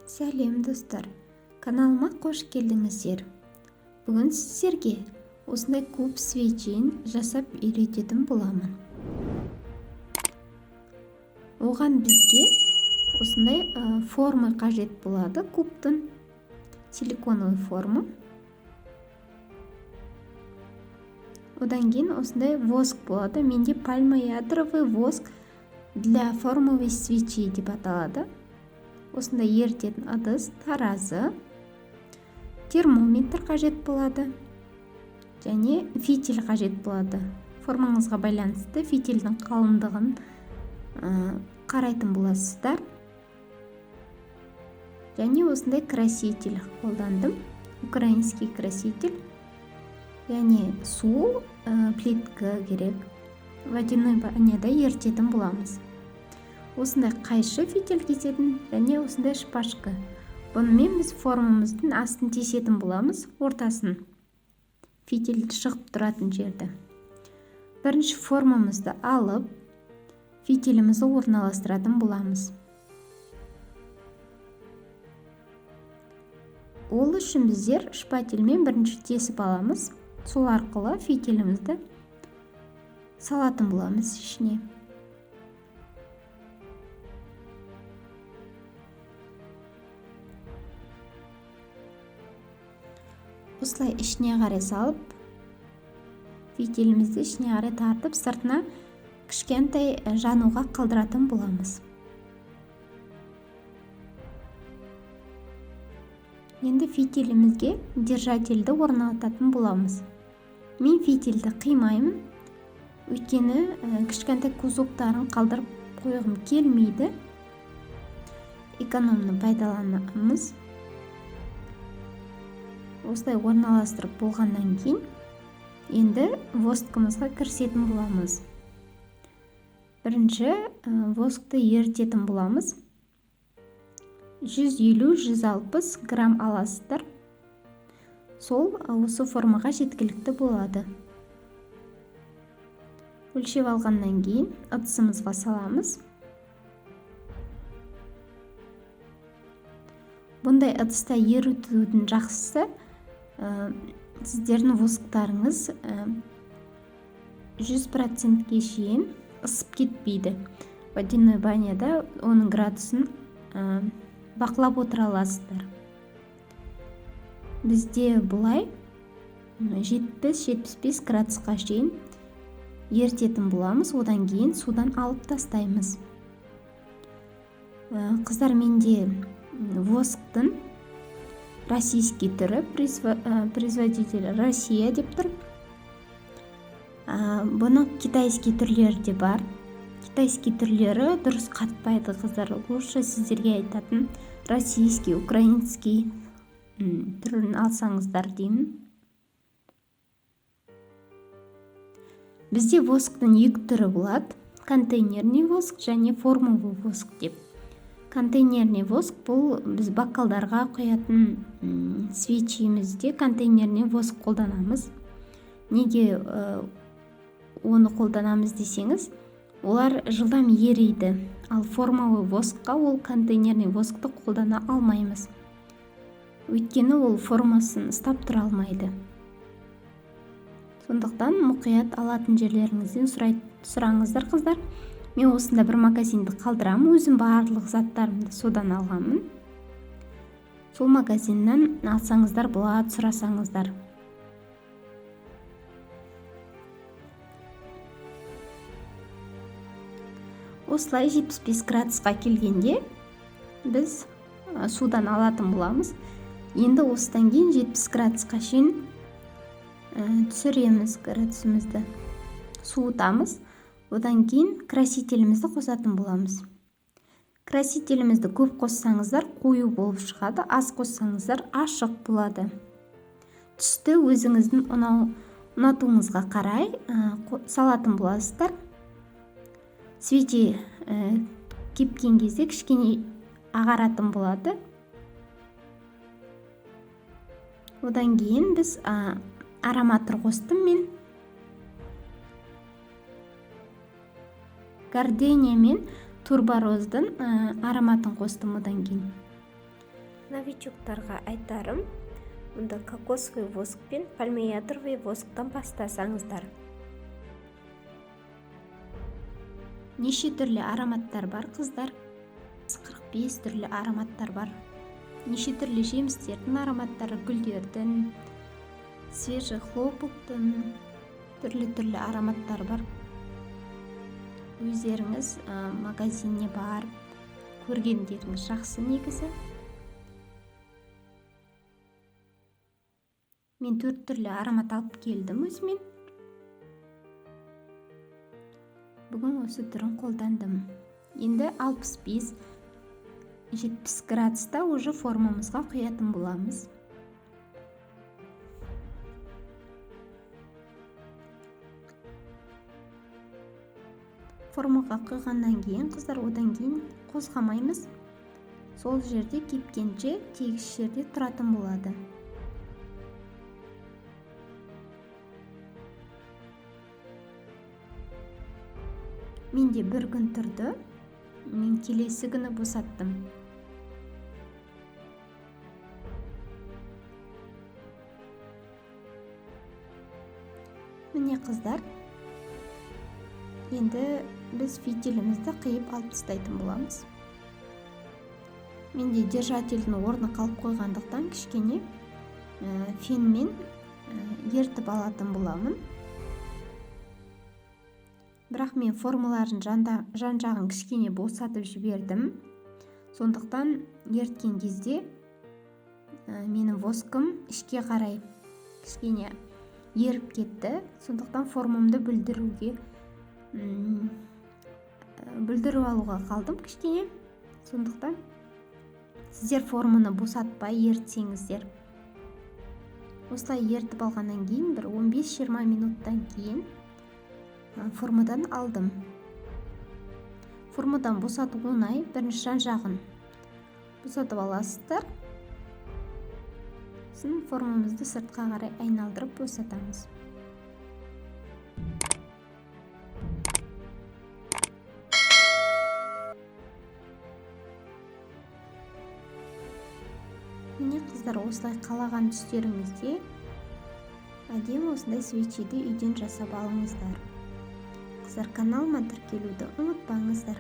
Сәлем достар, каналыма қош келдіңіздер. Бүгін сіздерге осындай куб свечин жасап үйрететін боламын. Оған бізге осындай форма қажет болады, кубтың силиконовый форма. Одан кейін осындай воск болады. Менде пальмоядровый воск для формовой свечи деп аталады. Осындай ерітетін ыдыс, таразы, термометр қажет болады және фитиль қажет болады. Формаңызға байланысты фитильдің қалыңдығын қарайтын боласыздар. Және осындай краситель қолдандым. Украинский краситель. Яғни су, плитка керек. Водяной баняда ерітетін боламыз. Осындай қайшы фитиль кесетін және осындай шпажка. Бұнымен біз формамыздың астын тесетін боламыз, ортасын. Фитиль шығып тұратын жерді. Бірінші формамызды алып, фитилімізді орналастыратын боламыз. Ол үшін біздер шпательмен бірінші тесіп аламыз. Сол арқылы фитилімізді салатын боламыз ішіне. Осылай ішіне қарай салып, фитилімізді ішіне қарай тартып, сыртына кішкентай жануға қалдыратын боламыз. Енді фитилімізге держательді орнататын боламыз. Мен фитилді қимаймын, өйткені кішкентай кузоктарын қалдырып қойғым келмейді. Экономны пайдаланамыз. Осылай орналастырып болғаннан кейін, енді воскымызға кірісетін боламыз. Бірінші воскты ерітетін боламыз. 150-160 грамм аласыздар. Сол осы формаға жеткілікті болады. Өлшеп алғаннан кейін ыдысымызға саламыз. Бұндай ыдыста ерітудің жақсысы, сіздердің восктарыңыз 100%-ке шейін ысып кетпейді. Водяной баняда оның градусын бақылап отыра аласыздар. Бізде бұлай 70-75 градусқа шейін ерітетін боламыз. Одан кейін судан алып тастаймыз. Қыздар, менде восктың российский түрі, производитель Россия деп тұр. Бұны китайский түрлері де бар. Китайский түрлері дұрыс қатпайды, қыздар. Лучше сіздерге айтатын российский, украинский түрін алсаңыздар деймін. Бізде восктың екі түрі болады. Контейнерный воск және формовый воск деп. Контейнерный воск бұл біз бокалдарға қоятын свечимізде контейнерный воск қолданамыз. Неге оны қолданамыз десеңіз, олар жылдам ериді. Ал формовый воскқа ол контейнерный воскты қолдана алмаймыз. Өйткені ол формасын ұстап тұра алмайды. Сондықтан мұқият алатын жерлеріңізден сұраңыздар, қыздар. Мен осында бір магазинді қалдырамын. Өзім барлық заттарымды содан алғанмын. Сол магазиннен алсаңыздар болады, сұрасаңыздар. Осылай 75 градусқа келгенде біз судан алатын боламыз. Енді осыдан кейін 70 градусқа шейін түсіреміз градусымызды. Суытамыз. Одан кейін красителімізді қосатын боламыз. Красителімізді көп қоссаңыздар қою болып шығады, аз қоссаңыздар ашық болады. Түсті өзіңіздің ұнатуыңызға қарай салатын боласыздар. Свечи кепкен кезде кішкене ағаратын болады. Одан кейін біз ароматыр қостым мен. Гардения мен турбороздың ароматын қостым одан кейін. новичоктарға айтарым, мұнда кокосовый воск пен пальмиядровый восктан бастасаңыздар. Неше түрлі ароматтар бар, қыздар? 45 түрлі ароматтар бар. Неше түрлі жемістердің ароматтары, гүлдердің, свежий хлопоктың түрлі ароматтар бар. Өздеріңіз магазиніне барып көргендеріңіз жақсы негізі. Мен 4 түрлі аромат алып келдім өзімен. Бүгін осы түрін қолдандым. Енді 65-70 градуста уже формамызға құятын боламыз. Формаға құйғаннан кейін, қыздар, одан кейін қозғамаймыз. Сол жерде кепкенше тегіс жерде тұратын болады. Менде бір күн тұрды. Мен келесі күні босаттым. Міне, қыздар, енді біз фитилімізді қиып алып тастайтын боламыз. Менде держательдің орны қалып қойғандықтан кішкене фенмен ертіп алатын боламын. Бірақ мен формаларын жан-жағын кішкене босатып жібердім. Сондықтан ерткен кезде менің воскым ішке қарай кішкене еріп кетті. Сондықтан формамды бүлдіріп алуға қалдым кішкене. Сондықтан сіздер форманы босатпай ертсеңіздер. Осылай ертіп алғаннан кейін бір 15-20 минуттан кейін формадан алдым. Формадан босату оңай. Бірінші жан-жағын босатып аласыздар. Сосын формамызды сыртқа қарай айналдырып босатамыз. Міне, қыздар, осылай қалаған түстеріңізде әдемі осындай свечиді үйден жасап алыңыздар. Қыздар, каналыма тіркелуді ұмытпаңыздар.